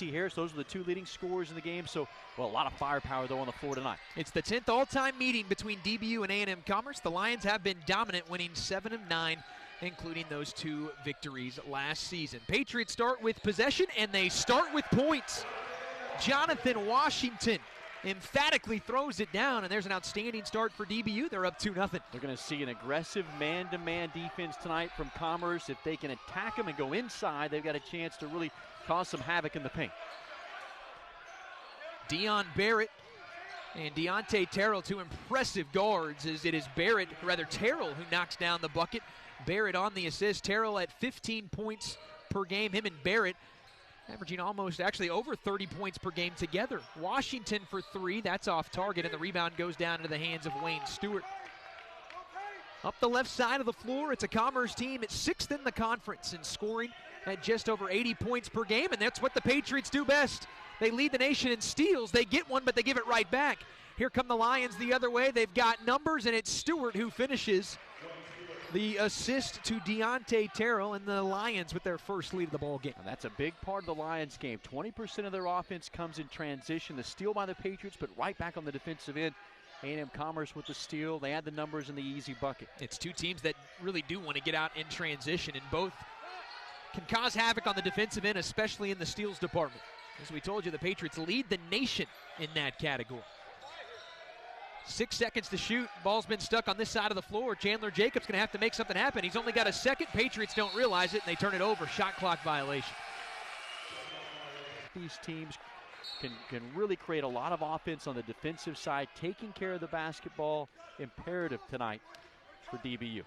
Harris, those are the two leading scorers in the game, so a lot of firepower though on the floor tonight. It's the 10th all-time meeting between DBU and A&M Commerce. The Lions have been dominant, winning 7 of 9, including those 2 victories last season. Patriots start with possession, and they start with points. Jonathan Washington emphatically throws it down, and there's an outstanding start for DBU. They're up 2-0. They're going to see an aggressive man-to-man defense tonight from Commerce. If they can attack them and go inside, they've got a chance to really cause some havoc in the paint. Dion Barrett and Deontay Terrell, 2 impressive guards, as it is Terrell who knocks down the bucket. Barrett on the assist. Terrell at 15 points per game. Him and Barrett averaging actually over 30 points per game together. Washington for 3, that's off target, and the rebound goes down into the hands of Wayne Stewart. Up the left side of the floor, it's a Commerce team. It's 6th in the conference in scoring at just over 80 points per game, and that's what the Patriots do best. They lead the nation in steals. They get one, but they give it right back. Here come the Lions the other way. They've got numbers, and it's Stewart who finishes the assist to Deontay Terrell, and the Lions with their first lead of the ball game. And that's a big part of the Lions game. 20% of their offense comes in transition. The steal by the Patriots, but right back on the defensive end. A&M Commerce with the steal. They add the numbers in the easy bucket. It's 2 teams that really do want to get out in transition, and both can cause havoc on the defensive end, especially in the steals department. As we told you, the Patriots lead the nation in that category. 6 seconds to shoot. Ball's been stuck on this side of the floor. Chandler Jacobs going to have to make something happen. He's only got a second. Patriots don't realize it, and they turn it over. Shot clock violation. These teams can really create a lot of offense on the defensive side. Taking care of the basketball, imperative tonight for DBU.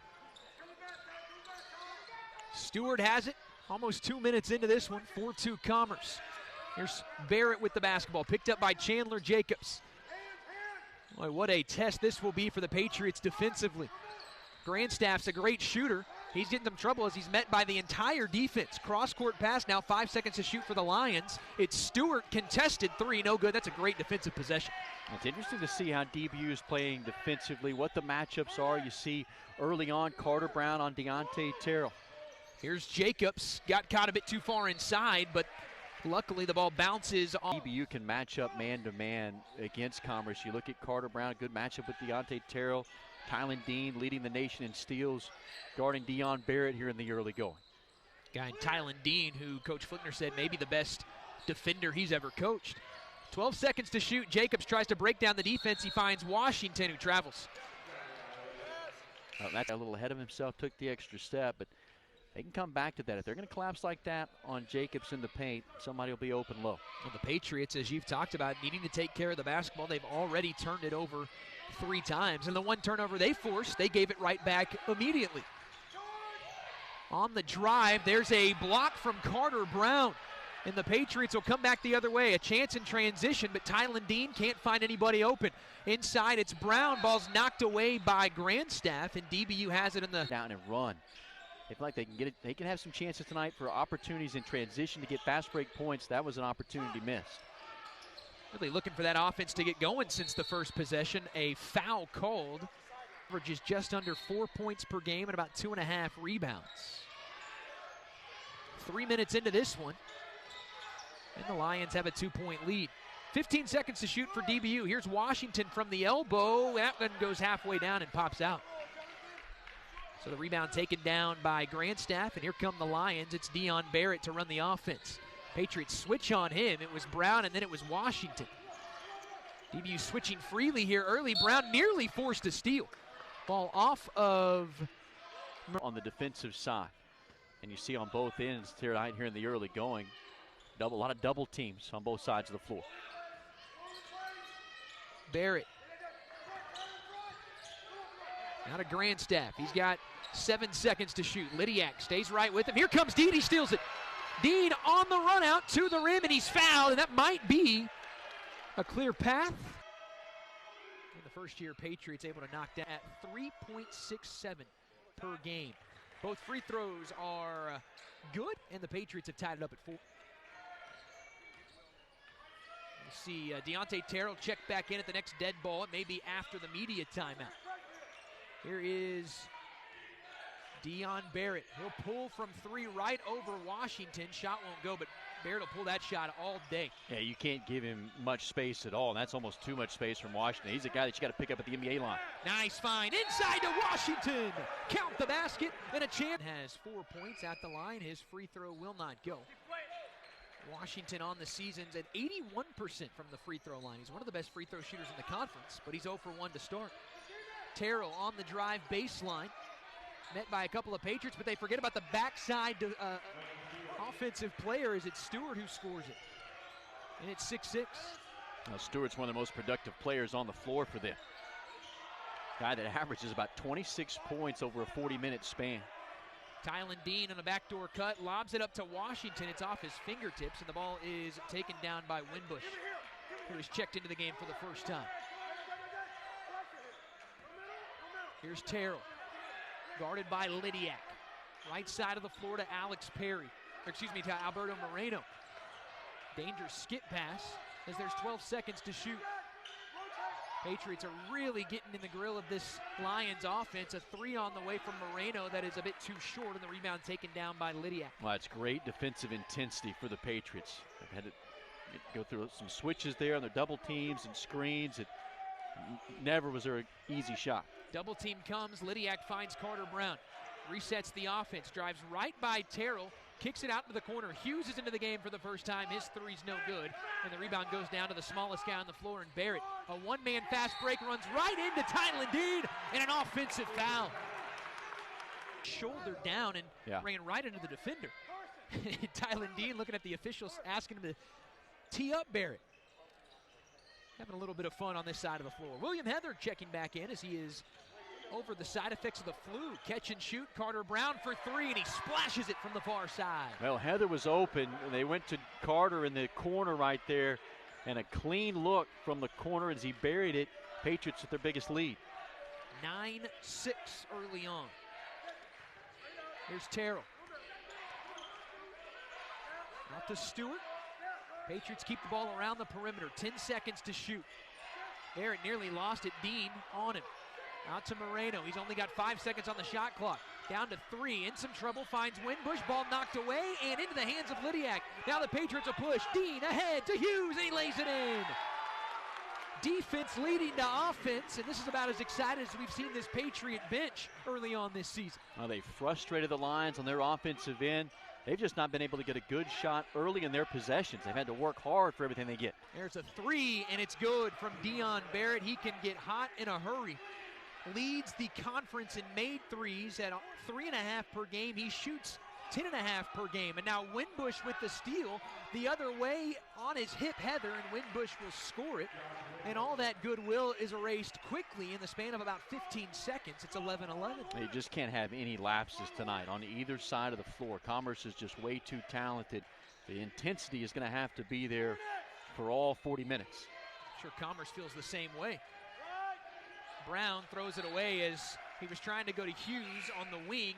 Stewart has it. Almost 2 minutes into this one. 4-2 Commerce. Here's Barrett with the basketball. Picked up by Chandler Jacobs. Boy, what a test this will be for the Patriots defensively. Grandstaff's a great shooter. He's getting some trouble as he's met by the entire defense. Cross-court pass, now 5 seconds to shoot for the Lions. It's Stewart, contested 3, no good. That's a great defensive possession. It's interesting to see how DBU is playing defensively, what the matchups are. You see early on Carter Brown on Deontay Terrell. Here's Jacobs, got caught a bit too far inside, but luckily the ball bounces off. DBU can match up man-to-man against Commerce. You look at Carter Brown, good matchup with Deontay Terrell. Tylen Dean leading the nation in steals, guarding Dion Barrett here in the early going. Guy Tylen Dean, who Coach Flickner said may be the best defender he's ever coached. 12 seconds to shoot. Jacobs tries to break down the defense. He finds Washington, who travels. That's a little ahead of himself, took the extra step, but they can come back to that. If they're going to collapse like that on Jacobs in the paint, somebody will be open low. Well, the Patriots, as you've talked about, needing to take care of the basketball, they've already turned it over 3 times. And the one turnover they forced, they gave it right back immediately. On the drive, there's a block from Carter Brown. And the Patriots will come back the other way. A chance in transition, but Tylen Dean can't find anybody open. Inside, it's Brown. Ball's knocked away by Grandstaff, and DBU has it in the down and run. They feel like they can get it. They can have some chances tonight for opportunities in transition to get fast break points. That was an opportunity missed. Really looking for that offense to get going since the first possession. A foul called. Averages just under 4 points per game and about 2.5 rebounds. 3 minutes into this one, and the Lions have a 2-point lead. 15 seconds to shoot for DBU. Here's Washington from the elbow. That one goes halfway down and pops out. So the rebound taken down by Grandstaff, and here come the Lions. It's Dion Barrett to run the offense. Patriots switch on him. It was Brown, and then it was Washington. DBU switching freely here early. Brown nearly forced a steal. Ball off of... on the defensive side. And you see on both ends tonight here in the early going, a lot of double teams on both sides of the floor. Barrett. Now to Grandstaff. He's got 7 seconds to shoot. Lydiak stays right with him. Here comes Dean. He steals it. Dean on the run out to the rim, and he's fouled, and that might be a clear path. In the first year, Patriots able to knock down at 3.67 per game. Both free throws are good, and the Patriots have tied it up at 4. You see Deontay Terrell check back in at the next dead ball. It may be after the media timeout. Here is Dion Barrett. He'll pull from 3 right over Washington. Shot won't go, but Barrett will pull that shot all day. Yeah, you can't give him much space at all, and that's almost too much space from Washington. He's a guy that you got to pick up at the NBA line. Nice find inside to Washington. Count the basket, and a chance. Has 4 points at the line. His free throw will not go. Washington on the season's at 81% from the free throw line. He's one of the best free throw shooters in the conference, but he's 0 for 1 to start. Terrell on the drive baseline. Met by a couple of Patriots, but they forget about the backside offensive player. Is it Stewart who scores it? And it's 6-6. Now, Stewart's one of the most productive players on the floor for them. Guy that averages about 26 points over a 40-minute span. Tylen Dean on a backdoor cut, lobs it up to Washington. It's off his fingertips, and the ball is taken down by Winbush, who has checked into the game for the first time. Here's Terrell, guarded by Lydiak. Right side of the floor to Alex Perry, to Alberto Moreno. Dangerous skip pass as there's 12 seconds to shoot. Patriots are really getting in the grill of this Lions offense. A 3 on the way from Moreno that is a bit too short, and the rebound taken down by Lydiak. Well, it's great defensive intensity for the Patriots. They've had to go through some switches there on their double teams and screens. It never was there an easy shot. Double team comes, Lydiak finds Carter Brown. Resets the offense, drives right by Terrell, kicks it out to the corner. Hughes is into the game for the first time. His three's no good, and the rebound goes down to the smallest guy on the floor, and Barrett. A one-man fast break runs right into Tylen Dean, and an offensive foul. Shoulder down and ran right into the defender. Tylen Dean looking at the officials, asking him to tee up Barrett. Having a little bit of fun on this side of the floor. William Heather checking back in as he is over the side effects of the flu. Catch and shoot, Carter Brown for 3, and he splashes it from the far side. Well, Heather was open, and they went to Carter in the corner right there, and a clean look from the corner as he buried it. Patriots with their biggest lead. 9-6 early on. Here's Terrell. Out to Stewart. Patriots keep the ball around the perimeter. 10 seconds to shoot. Barrett nearly lost it. Dean on him. Out to Moreno. He's only got 5 seconds on the shot clock. Down to 3. In some trouble. Finds Winbush. Ball knocked away and into the hands of Lydiak. Now the Patriots will push. Dean ahead to Hughes, and he lays it in. Defense leading to offense, and this is about as excited as we've seen this Patriot bench early on this season. Well, they frustrated the Lions on their offensive end. They've just not been able to get a good shot early in their possessions. They've had to work hard for everything they get. There's a 3, and it's good from Dion Barrett. He can get hot in a hurry. Leads the conference in made threes at 3.5 per game. He shoots 10.5 per game. And now Winbush with the steal the other way on his hip, Heather, and Winbush will score it. And all that goodwill is erased quickly in the span of about 15 seconds. It's 11-11. They just can't have any lapses tonight on either side of the floor. Commerce is just way too talented. The intensity is going to have to be there for all 40 minutes. I'm sure Commerce feels the same way. Brown throws it away as he was trying to go to Hughes on the wing.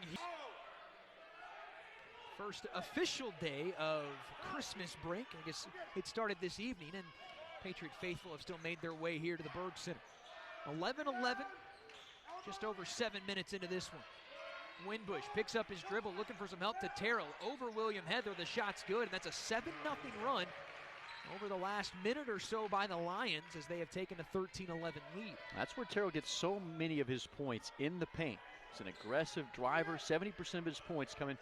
First official day of Christmas break. I guess it started this evening, and Patriot faithful have still made their way here to the Berg Center. 11-11, just over 7 minutes into this one. Winbush picks up his dribble, looking for some help to Terrell. Over William Heather, the shot's good, and that's a 7-0 run over the last minute or so by the Lions as they have taken a 13-11 lead. That's where Terrell gets so many of his points, in the paint. He's an aggressive driver. 70% of his points coming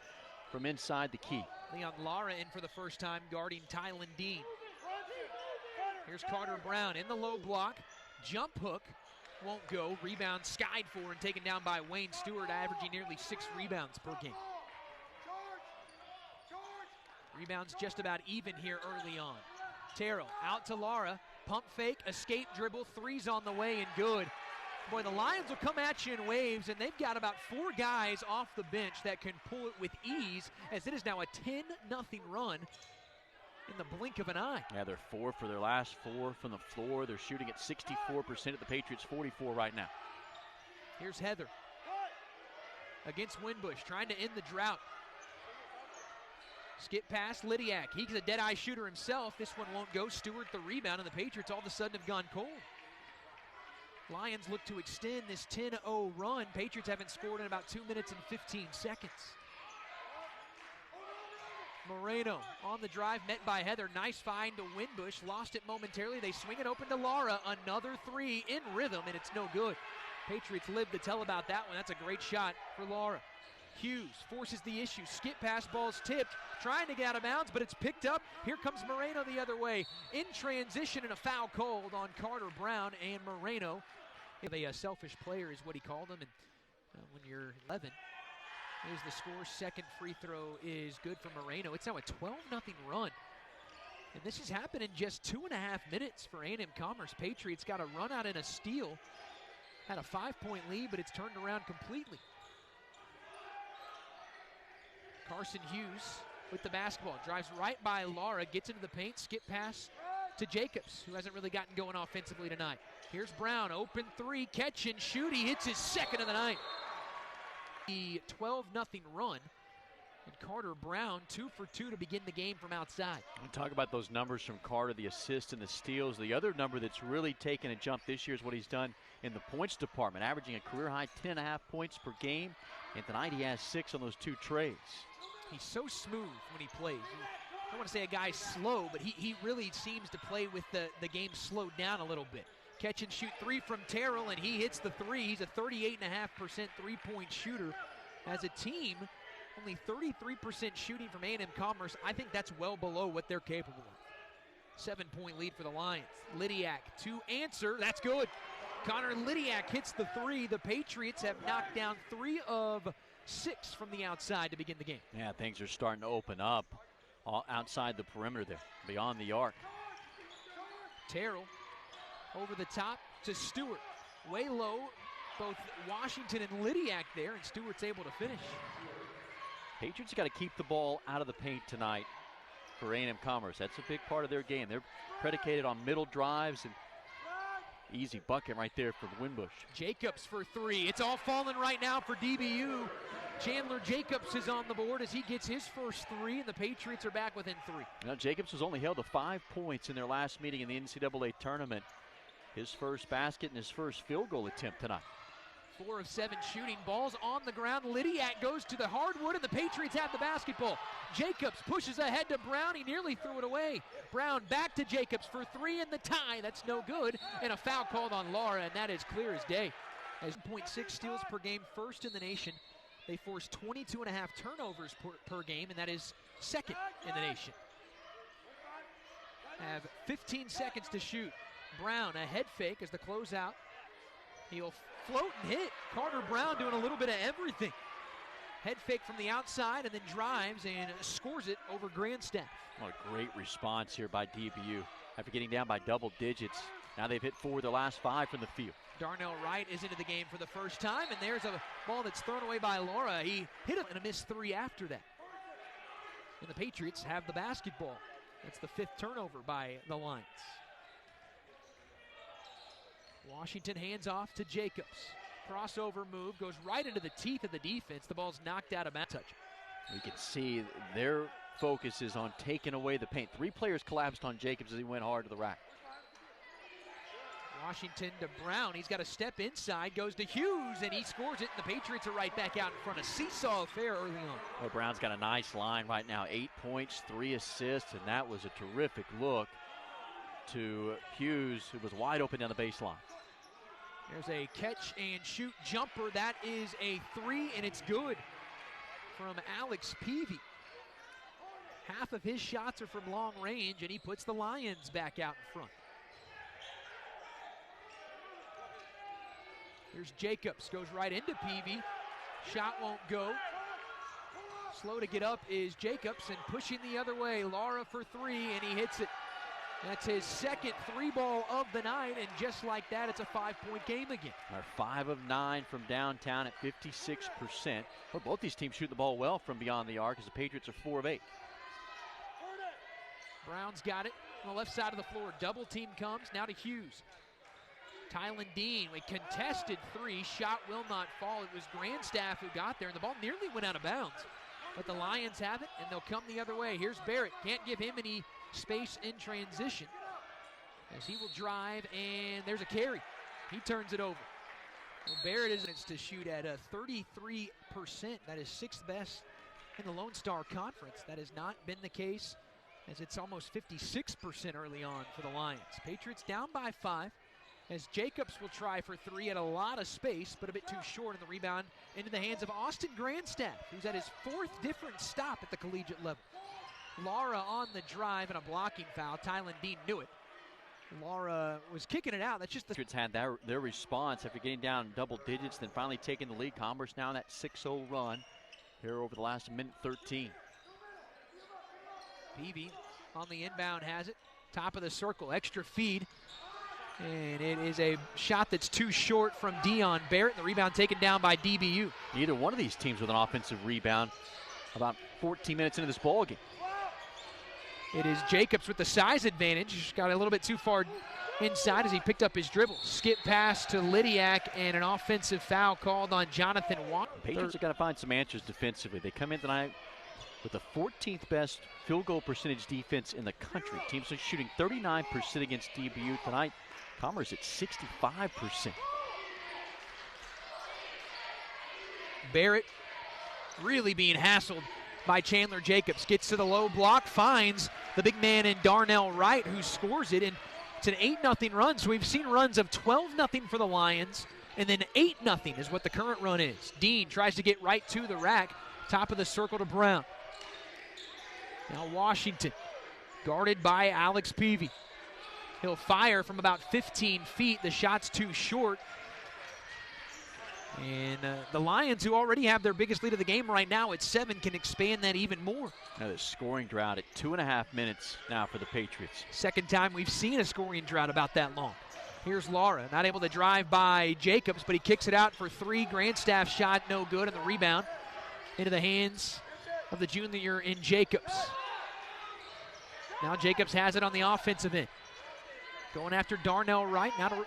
from inside the key. Leon Lara in for the first time, guarding Tylen Dean. Here's Carter Brown in the low block. Jump hook won't go. Rebound skied for and taken down by Wayne Stewart, averaging nearly 6 rebounds per game. Rebounds just about even here early on. Terrell out to Lara. Pump fake, escape dribble, 3's on the way and good. Boy, the Lions will come at you in waves, and they've got about 4 guys off the bench that can pull it with ease, as it is now a 10-0 run in the blink of an eye. Yeah, they're 4 for their last 4 from the floor. They're shooting at 64% at the Patriots, 44 right now. Here's Heather against Winbush, trying to end the drought. Skip past Lydiak. He's a dead-eye shooter himself. This one won't go. Stewart the rebound, and the Patriots all of a sudden have gone cold. Lions look to extend this 10-0 run. Patriots haven't scored in about 2 minutes and 15 seconds. Moreno on the drive, met by Heather. Nice find to Winbush. Lost it momentarily. They swing it open to Laura. Another three in rhythm, and it's no good. Patriots live to tell about that one. That's a great shot for Laura. Hughes forces the issue. Skip pass, ball's tipped. Trying to get out of bounds, but it's picked up. Here comes Moreno the other way. In transition, and a foul called on Carter Brown and Moreno. A selfish player is what he called him. And when you're 11, here's the score. Second free throw is good for Moreno. It's now a 12-0 run. And this has happened in just 2.5 minutes for A&M Commerce. Patriots got a run out and a steal. Had a 5-point lead, but it's turned around completely. Carson Hughes with the basketball. Drives right by Laura, gets into the paint, skip pass to Jacobs, who hasn't really gotten going offensively tonight. Here's Brown, open three, catch and shoot. He hits his second of the night. The 12-0 run. And Carter Brown, 2 for 2 to begin the game from outside. We talk about those numbers from Carter, the assists and the steals. The other number that's really taken a jump this year is what he's done in the points department, averaging a career-high 10.5 points per game. And tonight he has 6 on those 2 trades. He's so smooth when he plays. I don't want to say a guy's slow, but he really seems to play with the game slowed down a little bit. Catch and shoot three from Terrell, and he hits the three. He's a 38.5% three-point shooter. As a team, only 33% shooting from A&M Commerce. I think that's well below what they're capable of. 7-point lead for the Lions. Lydiak to answer. That's good. Connor Lydiak hits the three. The Patriots have knocked down 3 of 6 from the outside to begin the game. Yeah, things are starting to open up outside the perimeter there, beyond the arc. Terrell over the top to Stewart. Way low, both Washington and Lydiak there, and Stewart's able to finish. Patriots got to keep the ball out of the paint tonight for A&M Commerce. That's a big part of their game. They're predicated on middle drives, and easy bucket right there for Winbush. Jacobs for 3. It's all falling right now for DBU. Chandler Jacobs is on the board as he gets his first 3, and the Patriots are back within 3. Now, Jacobs was only held to 5 points in their last meeting in the NCAA tournament. His first basket and his first field goal attempt tonight. 4 of 7 shooting. Balls on the ground. Lydiak goes to the hardwood, and the Patriots have the basketball. Jacobs pushes ahead to Brown. He nearly threw it away. Brown back to Jacobs for 3 in the tie. That's no good. And a foul called on Laura, and that is clear as day. As 0.6 steals per game, first in the nation. They force 22.5 turnovers per game, and that is second in the nation. Have 15 seconds to shoot. Brown, a head fake as the closeout. He'll float and hit. Carter Brown doing a little bit of everything. Head fake from the outside and then drives and scores it over Grandstaff. What a great response here by DBU. After getting down by double digits, now they've hit 4 of their last 5 from the field. Darnell Wright is into the game for the first time, and there's a ball that's thrown away by Laura. He hit it and a missed 3 after that. And the Patriots have the basketball. That's the 5th turnover by the Lions. Washington hands off to Jacobs. Crossover move goes right into the teeth of the defense. The ball's knocked out of bounds. We can see their focus is on taking away the paint. 3 players collapsed on Jacobs as he went hard to the rack. Washington to Brown. He's got a step inside, goes to Hughes, and he scores it. And the Patriots are right back out in front. A seesaw affair early on. Well, Brown's got a nice line right now. 8 points, 3 assists, and that was a terrific look to Hughes, who was wide open down the baseline. There's a catch and shoot jumper. That is a 3, and it's good from Alex Peavy. Half of his shots are from long range, and he puts the Lions back out in front. Here's Jacobs, goes right into Peavy. Shot won't go. Slow to get up is Jacobs, and pushing the other way. Laura for 3, and he hits it. That's his second 3-ball of the night, and just like that, it's a 5-point game again. Our 5 of 9 from downtown at 56%. Well, both these teams shoot the ball well from beyond the arc, as the Patriots are 4 of 8. Brown's got it on the left side of the floor. Double team comes, now to Hughes. Tylen Dean, a contested 3. Shot will not fall. It was Grandstaff who got there, and the ball nearly went out of bounds. But the Lions have it, and they'll come the other way. Here's Barrett. Can't give him any space in transition, as he will drive, and there's a carry. He turns it over. Well, Barrett is to shoot at a 33%. That is 6th best in the Lone Star Conference. That has not been the case, as it's almost 56% early on for the Lions. Patriots down by 5, as Jacobs will try for 3 at a lot of space, but a bit too short, and the rebound into the hands of Austin Grandstaff, who's at his 4th different stop at the collegiate level. Lara on the drive and a blocking foul. Tylen Dean knew it. Lara was kicking it out. That's just the Patriots had their response after getting down double digits, then finally taking the lead. Commerce now in that 6-0 run here over the last minute 13. Peavy on the inbound has it. Top of the circle, extra feed. And it is a shot that's too short from Dion Barrett. The rebound taken down by DBU. Neither one of these teams with an offensive rebound about 14 minutes into this ball game. It is Jacobs with the size advantage. Got a little bit too far inside as he picked up his dribble. Skip pass to Lydiak and an offensive foul called on Jonathan Watt. Patriots are going to find some answers defensively. They come in tonight with the 14th best field goal percentage defense in the country. Teams are shooting 39% against DBU tonight. Commerce at 65%. Barrett really being hassled by Chandler Jacobs. Gets to the low block, finds the big man in Darnell Wright, who scores it, and it's an 8-0 run. So we've seen runs of 12-0 for the Lions, and then 8-0 is what the current run is. Dean tries to get right to the rack, top of the circle to Brown. Now Washington, guarded by Alex Peavy. He'll fire from about 15 feet. The shot's too short. And the Lions, who already have their biggest lead of the game right now at 7, can expand that even more. Now the scoring drought at 2.5 minutes now for the Patriots. Second time we've seen a scoring drought about that long. Here's Lara, not able to drive by Jacobs, but he kicks it out for 3. Grandstaff shot no good, and the rebound into the hands of the junior in Jacobs. Now Jacobs has it on the offensive end. Going after Darnell Wright. Now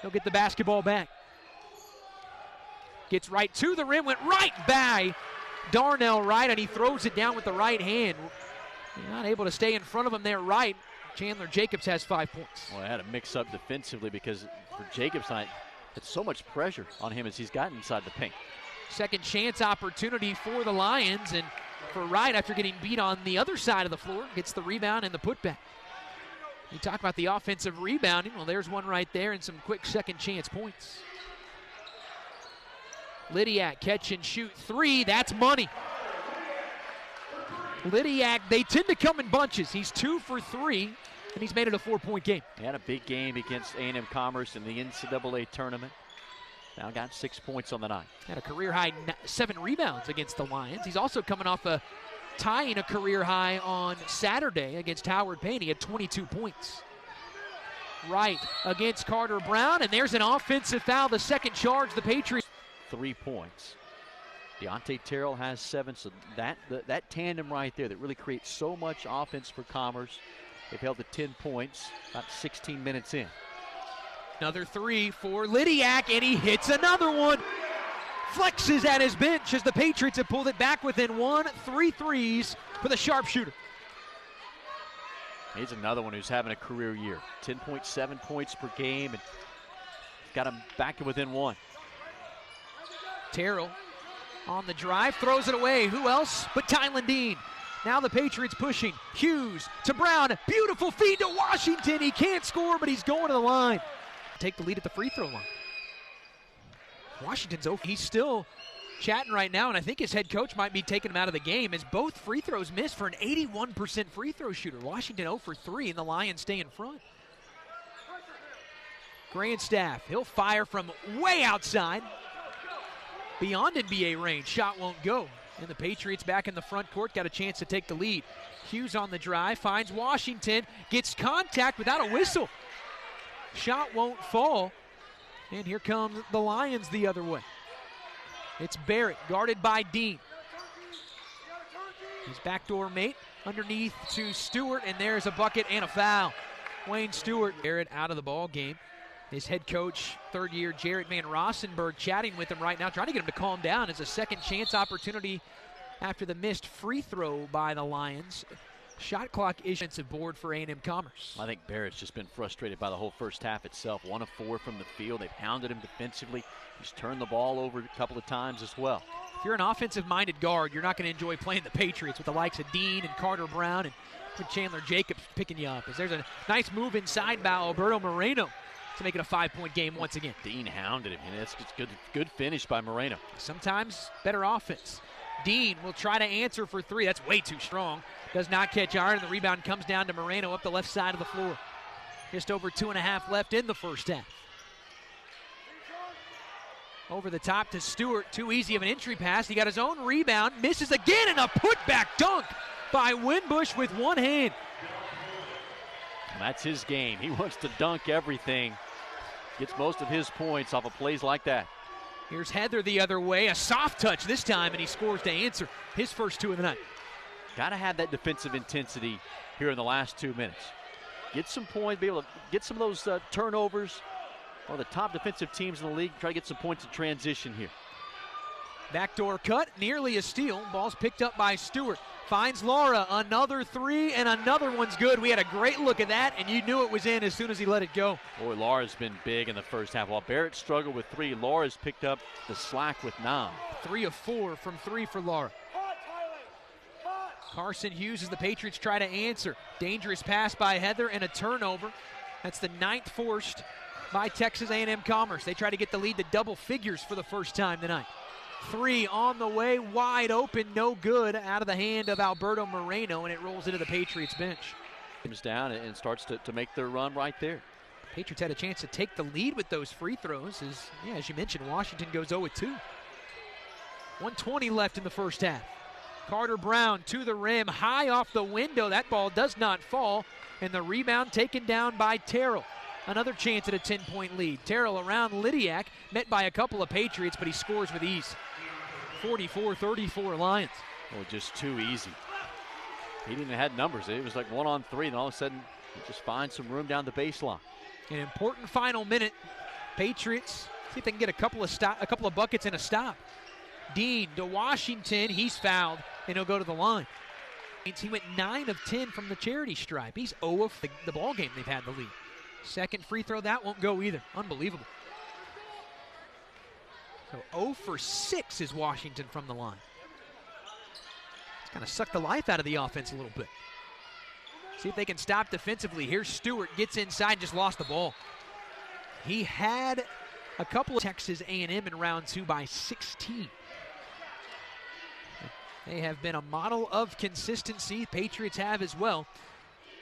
he'll get the basketball back. Gets right to the rim, went right by Darnell Wright, and he throws it down with the right hand. Not able to stay in front of him there, Wright. Chandler Jacobs has 5 points. Well, I had to mix up defensively because for Jacobs tonight, it's so much pressure on him as he's gotten inside the paint. Second chance opportunity for the Lions, and for Wright, after getting beat on the other side of the floor, gets the rebound and the putback. You talk about the offensive rebounding. Well, there's one right there and some quick second chance points. Lydiak, catch and shoot 3. That's money. Lydiak, they tend to come in bunches. He's 2 for 3, and he's made it a 4-point game. He had a big game against A&M Commerce in the NCAA tournament. Now got 6 points on the night. Had a career-high 7 rebounds against the Lions. He's also coming off tying a career high on Saturday against Howard Payne. He had 22 points. Wright against Carter Brown, and there's an offensive foul. The second charge, the Patriots. 3 points. Deontay Terrell has 7, so that tandem right there that really creates so much offense for Commerce. They've held to 10 points, about 16 minutes in. Another 3 for Lydiak, and he hits another one. Flexes at his bench as the Patriots have pulled it back within 1. 3 threes for the sharpshooter. He's another one who's having a career year. 10.7 points per game, and got him back to within 1. Terrell on the drive, throws it away. Who else but Tylen Dean? Now the Patriots pushing. Hughes to Brown. Beautiful feed to Washington. He can't score, but he's going to the line. Take the lead at the free throw line. Washington's over. He's still chatting right now, and I think his head coach might be taking him out of the game as both free throws missed for an 81% free throw shooter. Washington 0 for 3, and the Lions stay in front. Grandstaff, he'll fire from way outside. Beyond NBA range, shot won't go. And the Patriots back in the front court got a chance to take the lead. Hughes on the drive, finds Washington, gets contact without a whistle. Shot won't fall. And here comes the Lions the other way. It's Barrett, guarded by Dean. His backdoor mate underneath to Stewart, and there's a bucket and a foul. Wayne Stewart, Barrett out of the ball game. His head coach, third-year Jarrett Van Rossenberg, chatting with him right now, trying to get him to calm down as a second chance opportunity after the missed free throw by the Lions. Shot clock offensive board for A&M Commerce. I think Barrett's just been frustrated by the whole first half itself. 1 of 4 from the field. They've hounded him defensively. He's turned the ball over a couple of times as well. If you're an offensive-minded guard, you're not going to enjoy playing the Patriots with the likes of Dean and Carter Brown and Chandler Jacobs picking you up. As there's a nice move inside by Alberto Moreno to make it a 5-point game once again. Dean hounded him, and that's good finish by Moreno. Sometimes better offense. Dean will try to answer for three. That's way too strong. Does not catch iron. The rebound comes down to Moreno up the left side of the floor. Just over 2.5 left in the first half. Over the top to Stewart. Too easy of an entry pass. He got his own rebound. Misses again, and a putback dunk by Winbush with one hand. And that's his game. He wants to dunk everything. Gets most of his points off of plays like that. Here's Heather the other way. A soft touch this time, and he scores to answer his first two of the night. Got to have that defensive intensity here in the last 2 minutes. Get some points, be able to get some of those turnovers. One of the top defensive teams in the league. Try to get some points in transition here. Backdoor cut, nearly a steal. Ball's picked up by Stewart. Finds Laura, another three, and another one's good. We had a great look at that, and you knew it was in as soon as he let it go. Boy, Laura's been big in the first half. While Barrett struggled with three, Laura's picked up the slack with 9. 3 of 4 from 3 for Laura. Carson Hughes as the Patriots try to answer. Dangerous pass by Heather and a turnover. That's the 9th forced by Texas A&M Commerce. They try to get the lead to double figures for the first time tonight. 3 on the way, wide open, no good, out of the hand of Alberto Moreno, and it rolls into the Patriots bench. Comes down and starts to make their run right there. Patriots had a chance to take the lead with those free throws. As you mentioned, Washington goes 0-2. 1:20 left in the first half. Carter Brown to the rim, high off the window. That ball does not fall, and the rebound taken down by Terrell. Another chance at a 10-point lead. Terrell around Lydiak, met by a couple of Patriots, but he scores with ease. 44-34 Lions. Oh, just too easy. He didn't have numbers. It was like 1-on-3, and all of a sudden, he just finds some room down the baseline. An important final minute. Patriots see if they can get a couple of buckets and a stop. Dean to Washington. He's fouled, and he'll go to the line. He went 9 of 10 from the charity stripe. He's 0 of the ball game they've had the lead. Second free throw, that won't go either. Unbelievable. So 0 for 6 is Washington from the line. It's kind of sucked the life out of the offense a little bit. See if they can stop defensively. Here's Stewart, gets inside, just lost the ball. He had a couple of Texas A&M in round 2 by 16. They have been a model of consistency. Patriots have as well.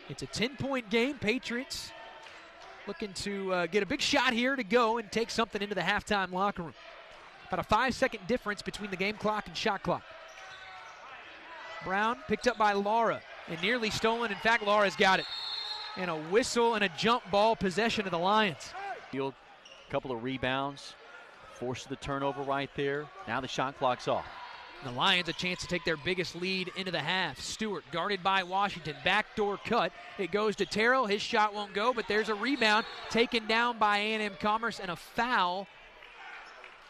It's a 10-point game. Patriots looking to get a big shot here to go and take something into the halftime locker room. About a 5-second difference between the game clock and shot clock. Brown picked up by Laura and nearly stolen. In fact, Laura's got it. And a whistle and a jump ball possession of the Lions. Field, a couple of rebounds, forced the turnover right there. Now the shot clock's off. The Lions a chance to take their biggest lead into the half. Stewart guarded by Washington. Backdoor cut. It goes to Terrell. His shot won't go, but there's a rebound taken down by A&M Commerce and a foul.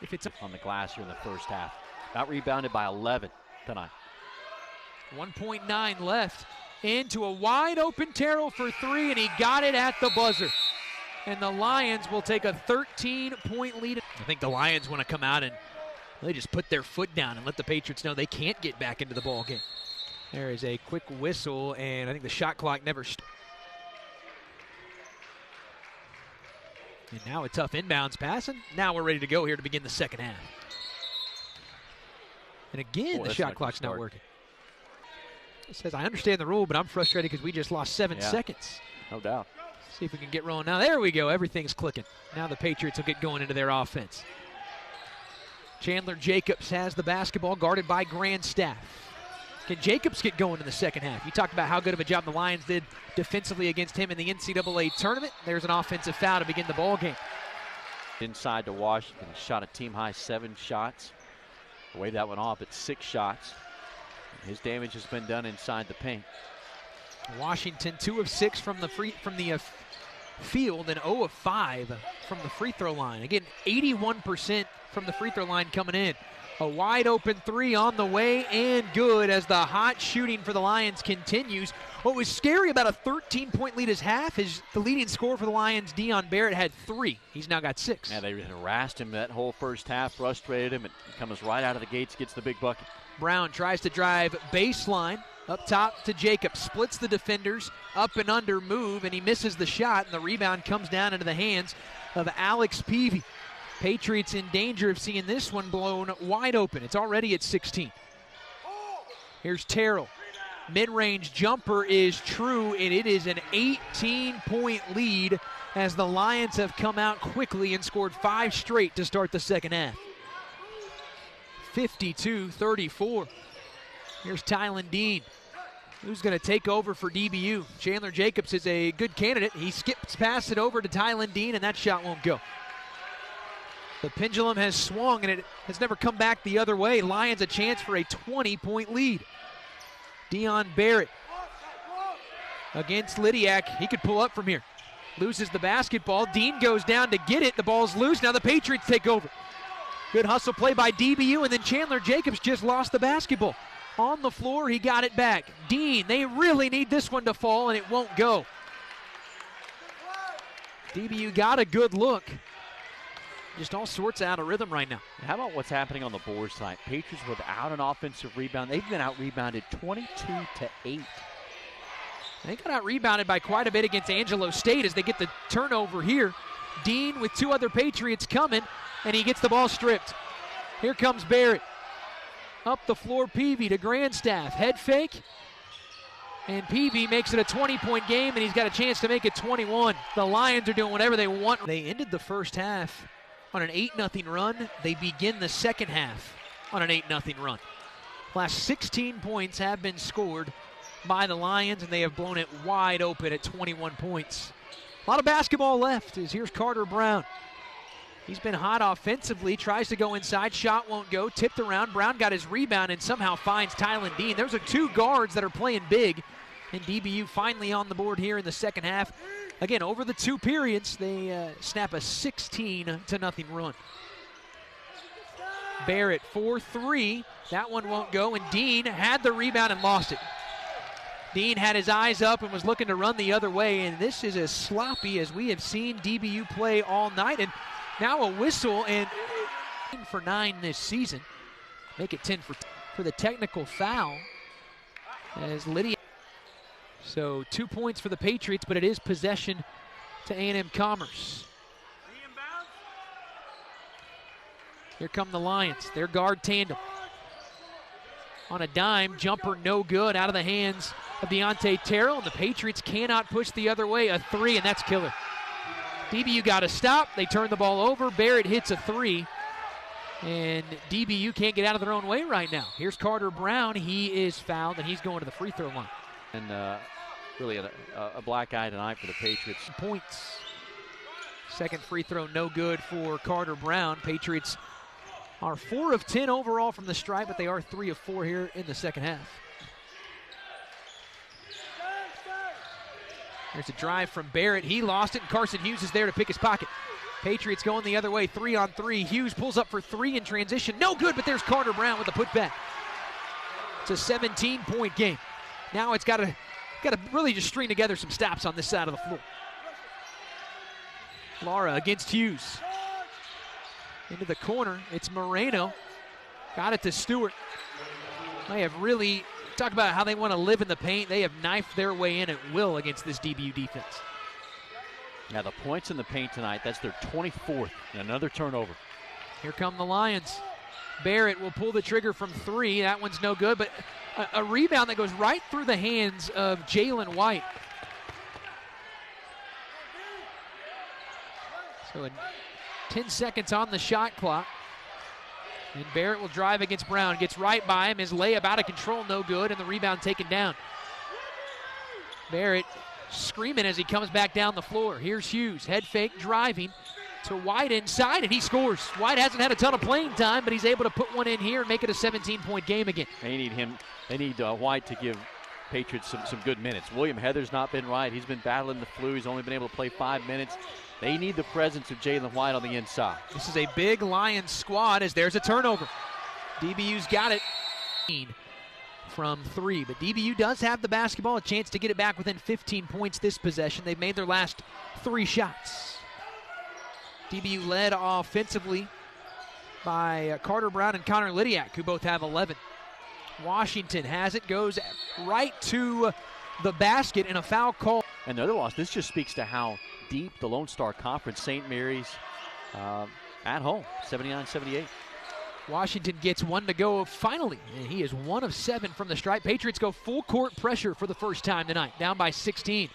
If it's on the glass here in the first half. Got rebounded by 11 tonight. 1.9 left. Into a wide open Terrell for 3, and he got it at the buzzer. And the Lions will take a 13-point lead. I think the Lions want to come out and they just put their foot down and let the Patriots know they can't get back into the ball game. There is a quick whistle, and I think the shot clock never stopped. And now a tough inbounds pass, and now we're ready to go here to begin the second half. And again, the shot clock's not working. It says, I understand the rule, but I'm frustrated because we just lost 7 seconds. No doubt. See if we can get rolling now. There we go. Everything's clicking. Now the Patriots will get going into their offense. Chandler Jacobs has the basketball, guarded by Grandstaff. Can Jacobs get going in the second half? You talked about how good of a job the Lions did defensively against him in the NCAA tournament. There's an offensive foul to begin the ball game. Inside to Washington, shot a team-high 7 shots. The way that went off, it's 6 shots. His damage has been done inside the paint. Washington 2 of 6 from the field and 0 of 5 from the free throw line. Again, 81% from the free throw line coming in. A wide open three on the way and good as the hot shooting for the Lions continues. What was scary about a 13-point lead as half is the leading scorer for the Lions, Dion Barrett, had 3. He's now got 6. Yeah, they harassed him that whole first half, frustrated him, and he comes right out of the gates, gets the big bucket. Brown tries to drive baseline, up top to Jacobs, splits the defenders, up and under move, and he misses the shot, and the rebound comes down into the hands of Alex Peavy. Patriots in danger of seeing this one blown wide open. It's already at 16. Here's Terrell. Mid-range jumper is true, and it is an 18-point lead as the Lions have come out quickly and scored 5 straight to start the second half. 52-34. Here's Tylen Dean, who's going to take over for DBU. Chandler Jacobs is a good candidate. He skips past it over to Tylen Dean, and that shot won't go. The pendulum has swung, and it has never come back the other way. Lions a chance for a 20-point lead. Dion Barrett against Lydiak. He could pull up from here. Loses the basketball. Dean goes down to get it. The ball's loose. Now the Patriots take over. Good hustle play by DBU, and then Chandler Jacobs just lost the basketball. On the floor, he got it back. Dean, they really need this one to fall, and it won't go. DBU got a good look. Just all sorts out of rhythm right now. How about what's happening on the board side? Patriots without an offensive rebound. They've been out-rebounded 22-8. They got out-rebounded by quite a bit against Angelo State as they get the turnover here. Dean with 2 other Patriots coming, and he gets the ball stripped. Here comes Barrett. Up the floor, Peavy to Grandstaff. Head fake. And Peavy makes it a 20-point game, and he's got a chance to make it 21. The Lions are doing whatever they want. They ended the first half on an 8-0 run. They begin the second half on an 8-0 run. Last 16 points have been scored by the Lions, and they have blown it wide open at 21 points. A lot of basketball left as here's Carter Brown. He's been hot offensively, tries to go inside, shot won't go, tipped around. Brown got his rebound and somehow finds Tylen Dean. Those are 2 guards that are playing big, and DBU finally on the board here in the second half. Again, over the 2 periods, they snap a 16-0 run. Barrett 4-3. That one won't go, and Dean had the rebound and lost it. Dean had his eyes up and was looking to run the other way, and this is as sloppy as we have seen DBU play all night. And now a whistle, and 10 for 9 this season. Make it 10 for the technical foul as Lydia. So 2 points for the Patriots, but it is possession to A&M Commerce. Here come the Lions, their guard tandem. On a dime, jumper no good, out of the hands of Deontay Terrell, and the Patriots cannot push the other way. A 3, and that's killer. DBU got to stop. They turn the ball over. Barrett hits a 3, and DBU can't get out of their own way right now. Here's Carter Brown. He is fouled, and he's going to the free throw line. And really a black eye tonight for the Patriots. Points. Second free throw no good for Carter Brown. Patriots are 4 of 10 overall from the stripe, but they are 3 of 4 here in the second half. There's a drive from Barrett. He lost it, and Carson Hughes is there to pick his pocket. Patriots going the other way, 3-on-3. Hughes pulls up for 3 in transition. No good, but there's Carter Brown with the putback. It's a 17-point game. Now it's got to really just string together some stops on this side of the floor. Lara against Hughes. Into the corner, it's Moreno. Got it to Stewart. They have really, talk about how they want to live in the paint. They have knifed their way in at will against this DBU defense. Now the points in the paint tonight, that's their 24th, and another turnover. Here come the Lions. Barrett will pull the trigger from 3. That one's no good, but a rebound that goes right through the hands of Jalen White. So 10 seconds on the shot clock. And Barrett will drive against Brown. Gets right by him. His layup out of control, no good, and the rebound taken down. Barrett screaming as he comes back down the floor. Here's Hughes, head fake, driving to White inside, and he scores. White hasn't had a ton of playing time, but he's able to put one in here and make it a 17-point game again. They need him. They need White to give Patriots some good minutes. William Heather's not been right. He's been battling the flu. He's only been able to play 5 minutes. They need the presence of Jalen White on the inside. This is a big Lions squad as there's a turnover. DBU's got it from 3, but DBU does have the basketball, a chance to get it back within 15 points this possession. They've made their last 3 shots. DBU led offensively by Carter Brown and Connor Lydiak, who both have 11. Washington has it, goes right to the basket, and a foul call. And the other loss, this just speaks to how deep the Lone Star Conference, St. Mary's at home, 79-78. Washington gets 1 to go finally, and he is 1 of 7 from the stripe. Patriots go full court pressure for the first time tonight, down by 16.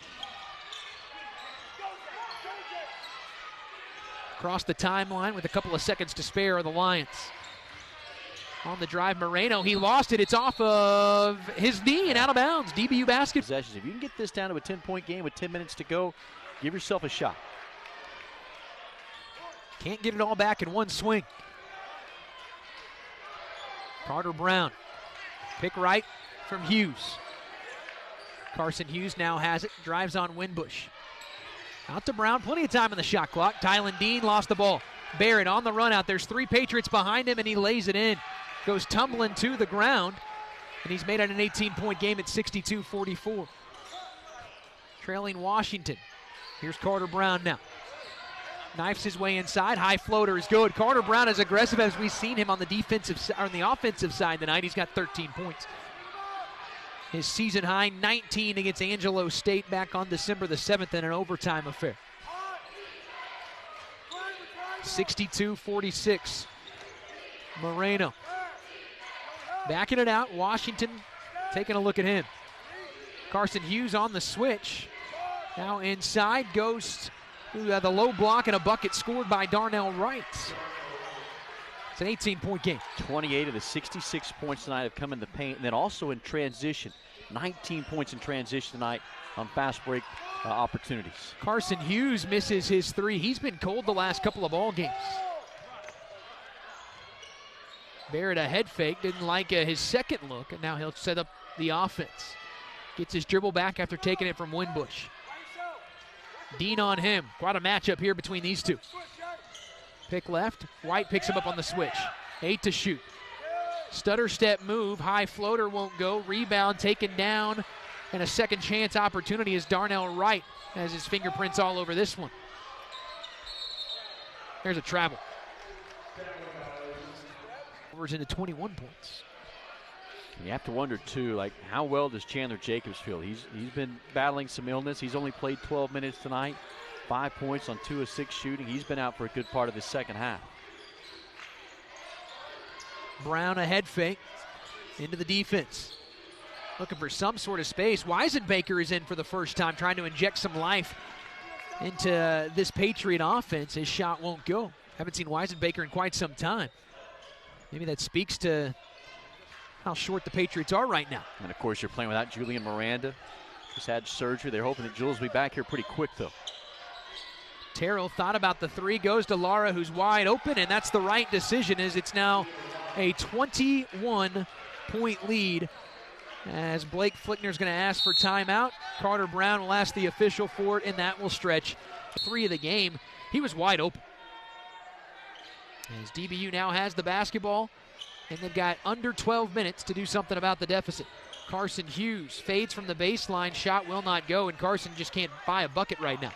Across the timeline with a couple of seconds to spare are the Lions. On the drive, Moreno, he lost it. It's off of his knee and out of bounds. DBU basket. Possessions. If you can get this down to a 10-point game with 10 minutes to go, give yourself a shot. Can't get it all back in one swing. Carter Brown, pick right from Hughes. Carson Hughes now has it, drives on Winbush. Out to Brown, plenty of time on the shot clock. Tylen Dean lost the ball. Barrett on the run out. There's 3 Patriots behind him, and he lays it in. Goes tumbling to the ground, and he's made it an 18-point game at 62-44. Trailing Washington. Here's Carter Brown now. Knifes his way inside. High floater is good. Carter Brown is aggressive as we've seen him on the offensive side tonight. He's got 13 points. His season high 19 against Angelo State back on December the 7th in an overtime affair. 62-46. Moreno backing it out. Washington taking a look at him. Carson Hughes on the switch. Now inside goes the low block, and a bucket scored by Darnell Wright. It's an 18-point game. 28 of the 66 points tonight have come in the paint, and then also in transition. 19 points in transition tonight on fast break opportunities. Carson Hughes misses his 3. He's been cold the last couple of ball games. Barrett a head fake, didn't like his second look, and now he'll set up the offense. Gets his dribble back after taking it from Winbush. Dean on him. Quite a matchup here between these two. Pick left. White picks him up on the switch. 8 to shoot. Stutter step move. High floater won't go. Rebound taken down. And a second chance opportunity is Darnell Wright. Has his fingerprints all over this one. There's a travel. Overs into 21 points. You have to wonder, too, like, how well does Chandler Jacobs feel? He's been battling some illness. He's only played 12 minutes tonight. 5 points on 2 of 6 shooting. He's been out for a good part of the second half. Brown a head fake into the defense. Looking for some sort of space. Weisenbaker is in for the first time, trying to inject some life into this Patriot offense. His shot won't go. Haven't seen Weisenbaker in quite some time. Maybe that speaks to how short the Patriots are right now. And, of course, you're playing without Julian Miranda. Just had surgery. They're hoping that Jules will be back here pretty quick, though. Terrell thought about the 3, goes to Lara, who's wide open, and that's the right decision, as it's now a 21-point lead. As Blake Flickner's going to ask for timeout. Carter Brown will ask the official for it, and that will stretch 3 of the game. He was wide open. As DBU now has the basketball, and they've got under 12 minutes to do something about the deficit. Carson Hughes fades from the baseline. Shot will not go, and Carson just can't buy a bucket right now.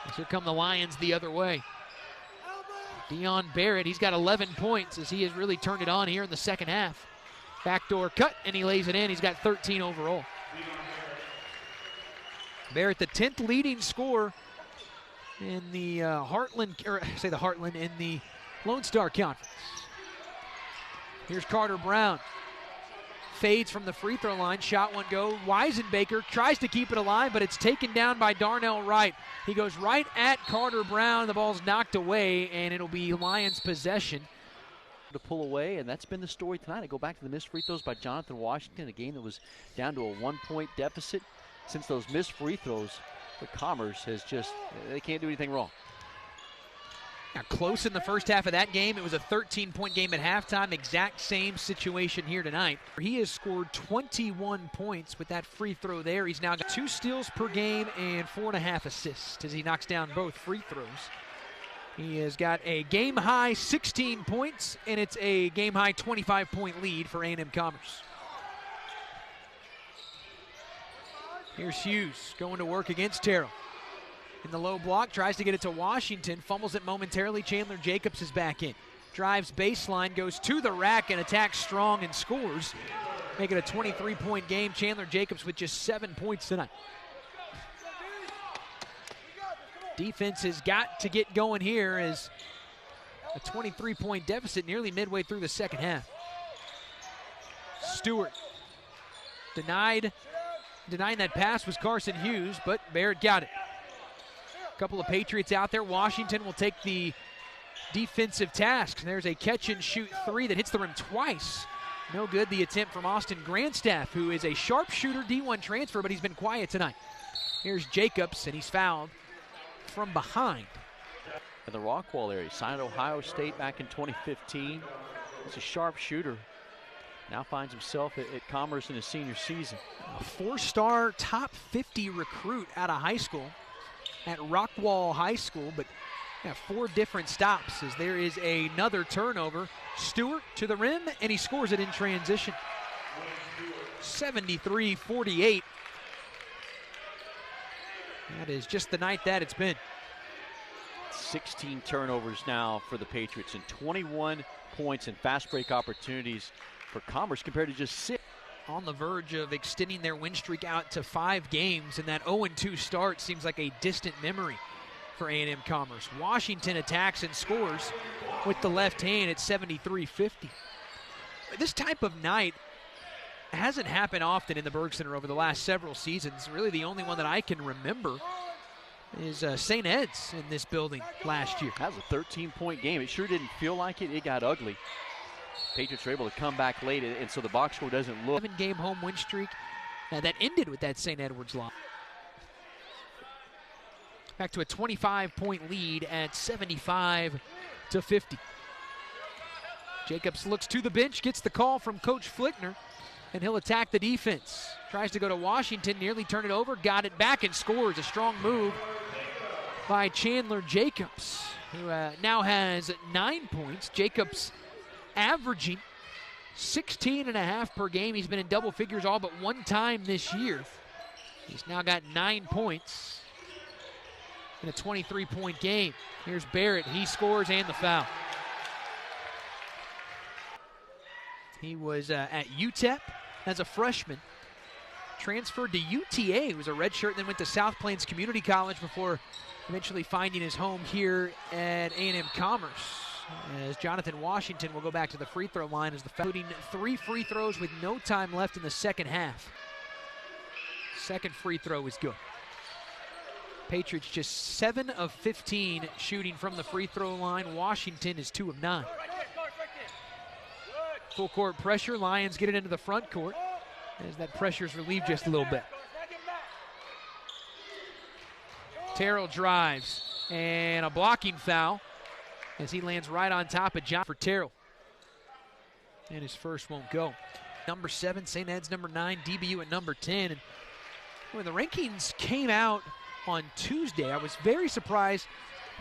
As here come the Lions the other way. Dion Barrett, he's got 11 points as he has really turned it on here in the second half. Backdoor cut, and he lays it in. He's got 13 overall. Barrett, the 10th leading scorer in the in the Lone Star Conference. Here's Carter Brown. Fades from the free throw line. Shot won't go. Weisenbaker tries to keep it alive, but it's taken down by Darnell Wright. He goes right at Carter Brown. The ball's knocked away, and it'll be Lions possession. To pull away, and that's been the story tonight. I go back to the missed free throws by Jonathan Washington, a game that was down to a 1-point deficit. Since those missed free throws, the Commerce has just, they can't do anything wrong. Now, close in the first half of that game. It was a 13-point game at halftime. Exact same situation here tonight. He has scored 21 points with that free throw there. He's now got 2 steals per game and 4.5 assists as he knocks down both free throws. He has got a game-high 16 points, and it's a game-high 25-point lead for A&M Commerce. Here's Hughes going to work against Terrell. In the low block, tries to get it to Washington, fumbles it momentarily. Chandler Jacobs is back in. Drives baseline, goes to the rack and attacks strong and scores. Make it a 23-point game. Chandler Jacobs with just 7 points tonight. Defense has got to get going here as a 23-point deficit nearly midway through the second half. Stewart denying that pass was Carson Hughes, but Barrett got it. A couple of Patriots out there. Washington will take the defensive task. There's a catch-and-shoot three that hits the rim twice. No good. The attempt from Austin Grandstaff, who is a sharpshooter D1 transfer, but he's been quiet tonight. Here's Jacobs, and he's fouled from behind. In the Rockwall area, signed at Ohio State back in 2015. He's a sharpshooter. Now finds himself at Commerce in his senior season. A four-star top 50 recruit out of high school at Rockwall High School, but 4 different stops as there is another turnover. Stewart to the rim, and he scores it in transition. 73-48. That is just the night that it's been. 16 turnovers now for the Patriots and 21 points and fast break opportunities for Commerce compared to just 6. On the verge of extending their win streak out to 5 games, and that 0-2 start seems like a distant memory for A&M Commerce. Washington attacks and scores with the left hand at 73-50. This type of night hasn't happened often in the Berg Center over the last several seasons. Really the only one that I can remember is St. Ed's in this building last year. That was a 13-point game. It sure didn't feel like it. It got ugly. Patriots were able to come back late, and so the box score doesn't look. 7-game home win streak that ended with that St. Edward's loss. Back to a 25-point lead at 75-50. Jacobs looks to the bench, gets the call from Coach Flickner, and he'll attack the defense. Tries to go to Washington, nearly turned it over, got it back and scores. A strong move by Chandler Jacobs, who now has 9 points. Jacobs averaging 16.5 per game. He's been in double figures all but one time this year. He's now got 9 points in a 23-point game. Here's Barrett. He scores and the foul. He was at UTEP as a freshman. Transferred to UTA. He was a redshirt, then went to South Plains Community College before eventually finding his home here at A&M Commerce. As Jonathan Washington will go back to the free throw line as the foul, including 3 free throws with no time left in the second half. Second free throw is good. Patriots just 7 of 15 shooting from the free throw line. Washington is 2 of 9. Full court pressure. Lions get it into the front court as that pressure is relieved just a little bit. Terrell drives and a blocking foul as he lands right on top of John for Terrell. And his first won't go. Number 7, St. Ed's number 9, DBU at number 10. And when the rankings came out on Tuesday, I was very surprised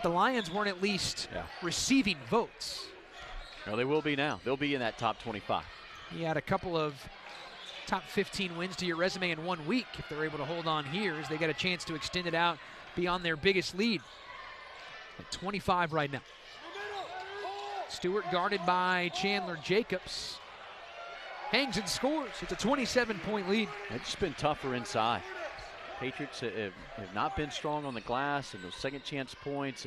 the Lions weren't at least receiving votes. No, they will be now. They'll be in that top 25. You had a couple of top 15 wins to your resume in 1 week if they're able to hold on here, as they got a chance to extend it out beyond their biggest lead. At 25 right now. Stewart guarded by Chandler Jacobs. Hangs and scores. It's a 27-point lead. It's just been tougher inside. Patriots have not been strong on the glass and those second chance points.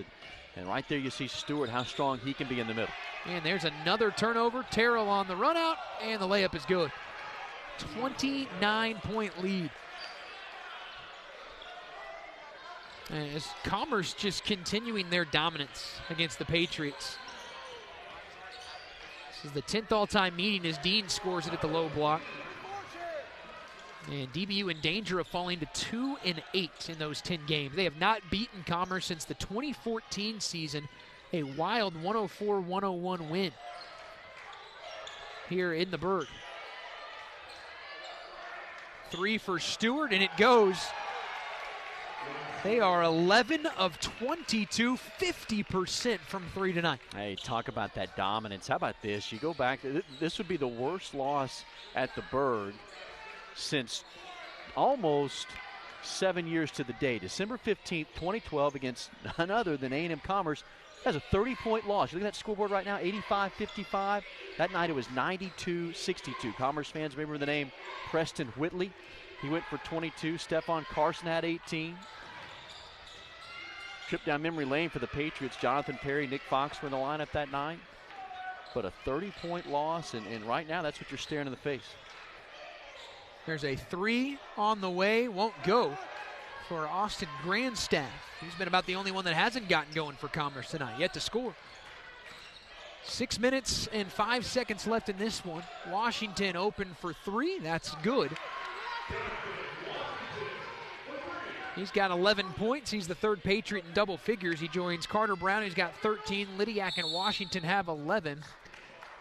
And right there you see Stewart, how strong he can be in the middle. And there's another turnover. Terrell on the run out, and the layup is good. 29-point lead. As Commerce just continuing their dominance against the Patriots. This is the 10th all-time meeting as Dean scores it at the low block. And DBU in danger of falling to 2-8 in those 10 games. They have not beaten Commerce since the 2014 season, a wild 104-101 win here in the Berg. 3 for Stewart, and it goes. They are 11 of 22, 50% from 3 tonight. Hey, talk about that dominance. How about this? You go back, this would be the worst loss at the Berg since almost 7 years to the day. December 15th, 2012 against none other than A&M Commerce. That's a 30-point loss. You look at that scoreboard right now, 85-55. That night it was 92-62. Commerce fans remember the name Preston Whitley. He went for 22. Stephon Carson had 18. Trip down memory lane for the Patriots. Jonathan Perry, Nick Fox were in the lineup that night. But a 30-point loss, and right now that's what you're staring in the face. There's a 3 on the way, won't go for Austin Grandstaff. He's been about the only one that hasn't gotten going for Commerce tonight, yet to score. 6 minutes and 5 seconds left in this one. Washington open for 3, that's good. He's got 11 points. He's the third Patriot in double figures. He joins Carter Brown, who's got 13. Lydiak and Washington have 11.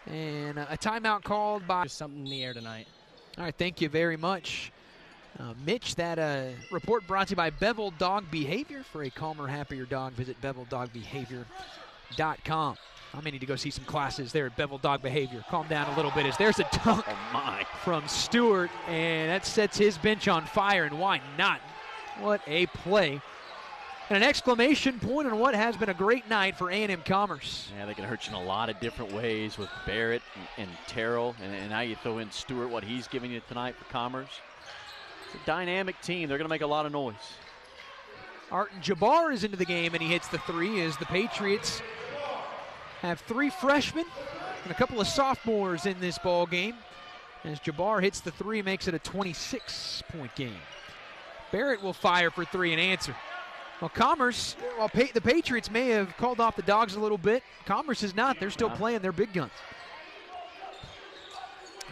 And a timeout called by... There's something in the air tonight. All right, thank you very much. Mitch, that report brought to you by Bevel Dog Behavior. For a calmer, happier dog, visit beveldogbehavior.com. I may need to go see some classes there at Bevel Dog Behavior. Calm down a little bit as there's a dunk from Stewart, and that sets his bench on fire, and why not? What a play. And an exclamation point on what has been a great night for A&M Commerce. Yeah, they can hurt you in a lot of different ways with Barrett and Terrell, and now you throw in Stewart, what he's giving you tonight for Commerce. It's a dynamic team. They're going to make a lot of noise. Arton Jabbar is into the game, and he hits the 3 as the Patriots have 3 freshmen and a couple of sophomores in this ball game. As Jabbar hits the 3, makes it a 26-point game. Barrett will fire for 3 and answer. Well, Commerce, the Patriots may have called off the dogs a little bit. Commerce is not. They're still playing their big guns.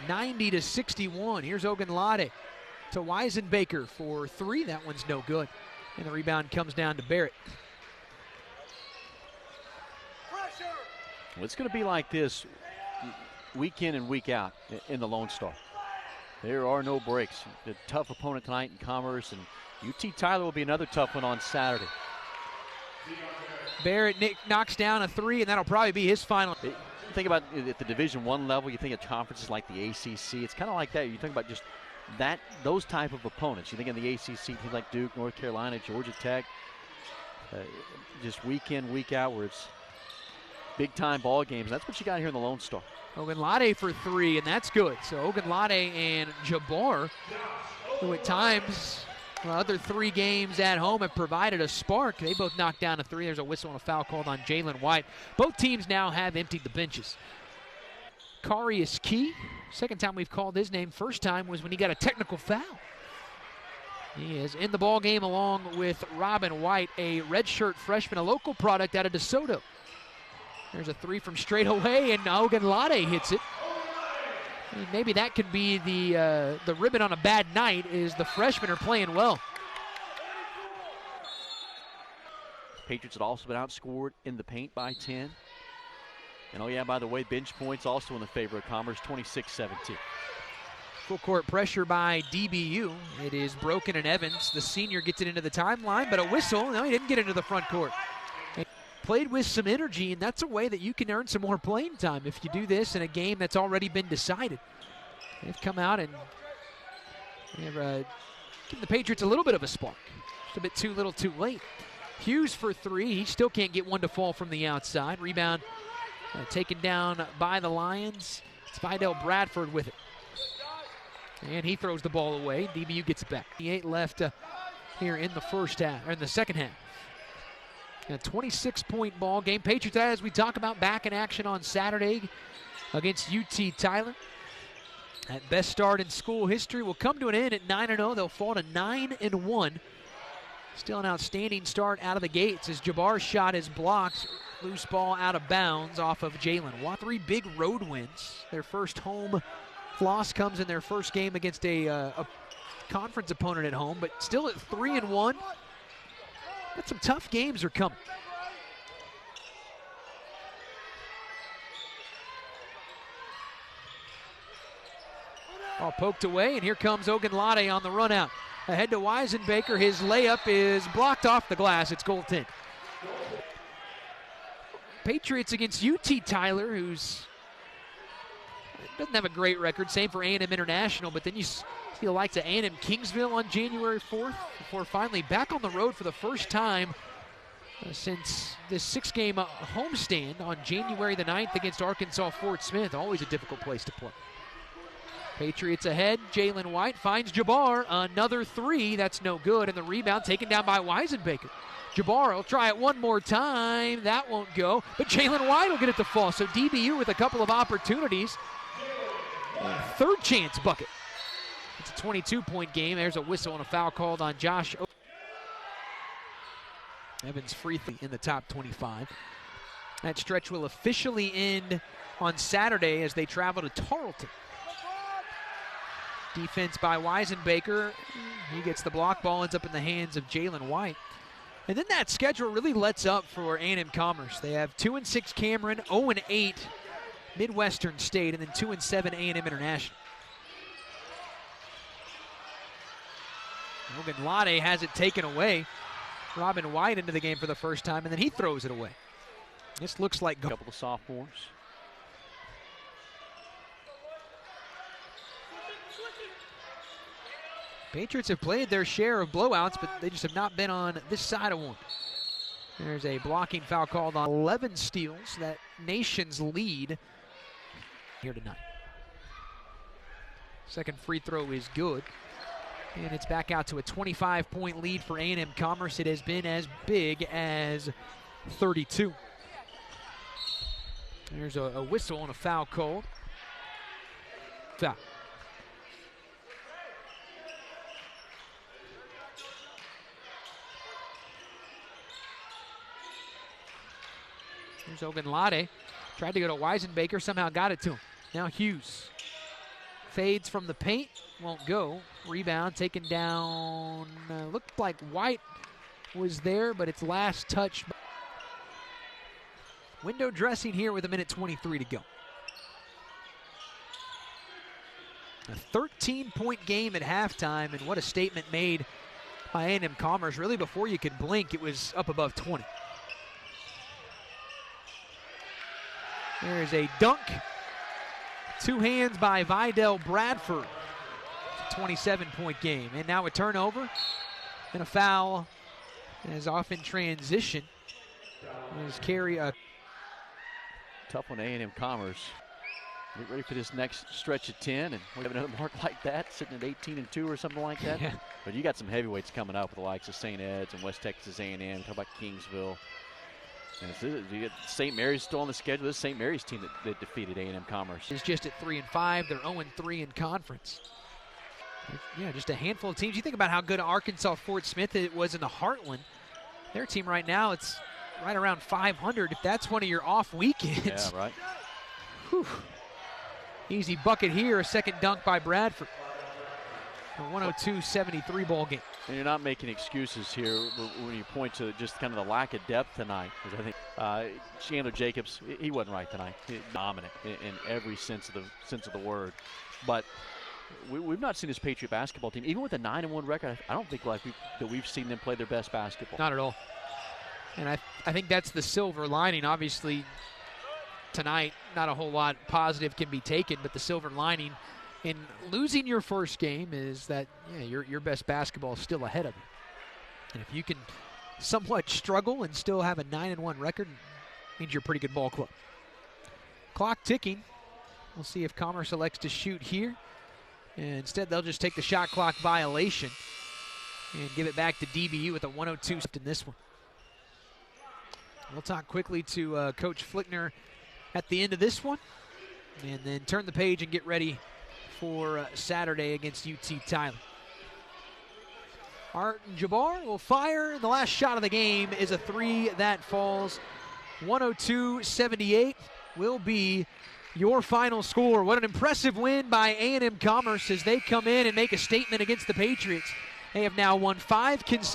90-61. Here's Ogunlade to Weisenbaker for 3. That one's no good. And the rebound comes down to Barrett. Well, it's going to be like this week in and week out in the Lone Star. There are no breaks. A tough opponent tonight in Commerce, and UT Tyler will be another tough one on Saturday. Barrett knocks down a 3, and that'll probably be his final. Think about at the Division I level, you think of conferences like the ACC. It's kind of like that. You think about just those type of opponents. You think of the ACC, teams like Duke, North Carolina, Georgia Tech. Just week in, week out, where it's big-time ball games. That's what you got here in the Lone Star. Ogunlade for 3, and that's good. So Ogunlade and Jabbar, who at times, other 3 games at home have provided a spark. They both knocked down a 3. There's a whistle and a foul called on Jalen White. Both teams now have emptied the benches. Karius Key, second time we've called his name. First time was when he got a technical foul. He is in the ball game along with Robin White, a redshirt freshman, a local product out of DeSoto. There's a 3 from straight away, and Ogunlade hits it. And maybe that could be the ribbon on a bad night, is the freshmen are playing well. Patriots had also been outscored in the paint by 10. And oh yeah, by the way, bench points also in the favor of Commerce, 26-17. Full court pressure by DBU. It is Broken and Evans. The senior gets it into the timeline, but a whistle. No, he didn't get into the front court. Played with some energy, and that's a way that you can earn some more playing time if you do this in a game that's already been decided. They've come out and they've given the Patriots a little bit of a spark. Just a bit too little too late. Hughes for 3. He still can't get one to fall from the outside. Rebound taken down by the Lions. It's Vidal Bradford with it. And he throws the ball away. DBU gets it back. 8 left here in the first half, or in the second half. A 26-point ball game. Patriots, as we talk about, back in action on Saturday against UT Tyler. That best start in school history will come to an end at 9-0. They'll fall to 9-1. Still an outstanding start out of the gates as Jabbar's shot is blocked. Loose ball out of bounds off of Jalen Watt. 3 big road wins. Their first home loss comes in their first game against a conference opponent at home, but still at 3-1. But some tough games are coming. All poked away, and here comes Ogunlade on the run out. Ahead to Weisenbaker. His layup is blocked off the glass. It's goaltend. Patriots against UT Tyler, who's doesn't have a great record. Same for A&M International, but then you see the likes of A&M Kingsville on January 4th before finally back on the road for the first time since this 6-game homestand on January the 9th against Arkansas Fort Smith. Always a difficult place to play. Patriots ahead. Jalen White finds Jabbar. Another three. That's no good. And the rebound taken down by Weisenbaker. Jabbar will try it one more time. That won't go. But Jalen White will get it to fall. So DBU with a couple of opportunities. Third chance bucket. It's a 22-point game. There's a whistle and a foul called on Josh Evans free in the top 25. That stretch will officially end on Saturday as they travel to Tarleton. Defense by Weisenbaker. He gets the block. Ball ends up in the hands of Jalen White. And then that schedule really lets up for A&M Commerce. They have 2-6 Cameron, 0-8 Midwestern State, and then 2-7 A&M International. Logan Lade has it taken away. Robin White into the game for the first time, and then he throws it away. This looks like a couple of sophomores. Patriots have played their share of blowouts, but they just have not been on this side of one. There's a blocking foul called on 11 steals, that nation's lead here tonight. Second free throw is good. And it's back out to a 25-point lead for A&M Commerce. It has been as big as 32. There's a whistle and a foul called. Foul. Here's Ogunlade. Tried to go to Weisenbaker, somehow got it to him. Now Hughes. Fades from the paint, won't go. Rebound taken down. Looked like White was there, but it's last touch. Window dressing here with 1:23 to go. A 13-point game at halftime, and what a statement made by A&M Commerce. Really, before you could blink, it was up above 20. There's a dunk. Two hands by Vidal Bradford. 27-point game. And now a turnover and a foul as off in transition. As carry a tough one, A&M Commerce. Get ready for this next stretch of 10, and we have another mark like that, sitting at 18-2 or something like that. Yeah. But you got some heavyweights coming up with the likes of St. Ed's and West Texas A&M. Talk about Kingsville. And you get St. Mary's still on the schedule. This St. Mary's team that defeated A&M Commerce. It's just at 3-5. They're 0-3 in conference. Yeah, just a handful of teams. You think about how good Arkansas Fort Smith it was in the Heartland. Their team right now, it's right around 500. If that's one of your off weekends. Yeah, right. Whew. Easy bucket here. A second dunk by Bradford. A 102-73 ball game. And you're not making excuses here when you point to just kind of the lack of depth tonight. Because I think Chandler Jacobs, he wasn't right tonight. Dominant in every sense of the word. But we've not seen this Patriot basketball team, even with a 9-1 record. I don't think that we've seen them play their best basketball. Not at all. And I think that's the silver lining. Obviously, tonight, not a whole lot positive can be taken, but the silver lining in losing your first game is that your best basketball is still ahead of you. And if you can somewhat struggle and still have a 9-1 record, it means you're a pretty good ball club. Clock ticking. We'll see if Commerce elects to shoot here. And instead, they'll just take the shot clock violation and give it back to DBU with a 102 in this one. We'll talk quickly to Coach Flickner at the end of this one, and then turn the page and get ready for Saturday against UT Tyler. Arton Jabbar will fire. The last shot of the game is a three that falls. 102-78 will be your final score. What an impressive win by A&M Commerce as they come in and make a statement against the Patriots. They have now won 5 consecutive